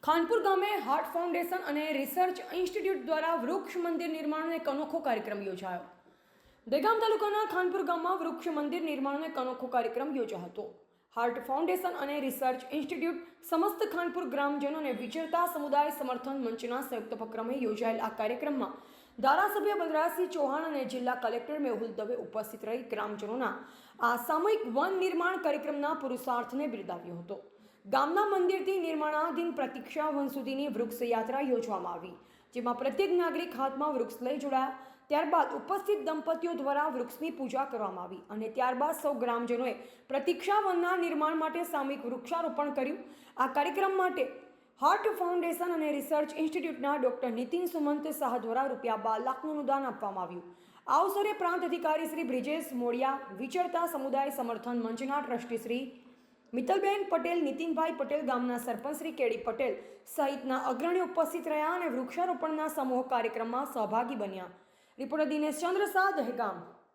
ખાનપુર ગામે heart foundation અને research institute દ્વારા વૃક્ષ મંદિર નિર્માણનો એક અનોખો કાર્યક્રમ યોજાયો. દહેગામ તાલુકાના ખાનપુર ગામમાં વૃક્ષ મંદિર નિર્માણનો એક અનોખો કાર્યક્રમ યોજાયો હતો. હાર્ટ ફાઉન્ડેશન અને રિસર્ચ ઇન્સ્ટિટ્યૂટ સમસ્ત ખાનપુર ગ્રામજનો અને વિચરતા સમુદાય સમર્થન મંચના સંયુક્ત ઉપક્રમે યોજાયેલ આ કાર્યક્રમમાં ધારાસભ્ય બલરાજસિંહ ચૌહાણ અને જિલ્લા કલેક્ટર મેહુલ દવે ઉપસ્થિત રહી ગ્રામજનોના આ સામૂહિક વન નિર્માણ કાર્યક્રમના પુરુષાર્થને બિરદાવ્યો હતો. ગામના મંદિરથી નિર્માણાધીન પ્રતીક્ષા વન સુધીની વૃક્ષ યાત્રા યોજવામાં આવી, જેમાં પ્રત્યેક નાગરિક હાથમાં વૃક્ષ લઈ જોડાયા. ત્યારબાદ ઉપસ્થિત દંપતીઓ દ્વારા વૃક્ષની પૂજા કરવામાં આવી અને ત્યારબાદ સૌ ગ્રામજનોએ પ્રતીક્ષા વનના નિર્માણ માટે સામૂહિક વૃક્ષારોપણ કર્યું. આ કાર્યક્રમ માટે હાર્ટ ફાઉન્ડેશન અને રિસર્ચ ઇન્સ્ટિટ્યૂટના ડૉક્ટર નીતિન સુમંત શાહ દ્વારા ₹2 લાખનું અનુદાન આપવામાં આવ્યું. આ અવસરે પ્રાંત અધિકારી શ્રી બ્રિજેશ મોડિયા, વિચરતા સમુદાય સમર્થન મંચના ટ્રસ્ટી શ્રી મિત્તલબેન પટેલ, નીતિનભાઈ પટેલ, ગામના સરપંચ શ્રી કેડી પટેલ સહિતના અગ્રણીઓ ઉપસ્થિત રહ્યા અને વૃક્ષારોપણના સમૂહ કાર્યક્રમમાં સહભાગી બન્યા. રિપોર્ટર દિનેશ ચંદ્ર શાહ, દહેગામ.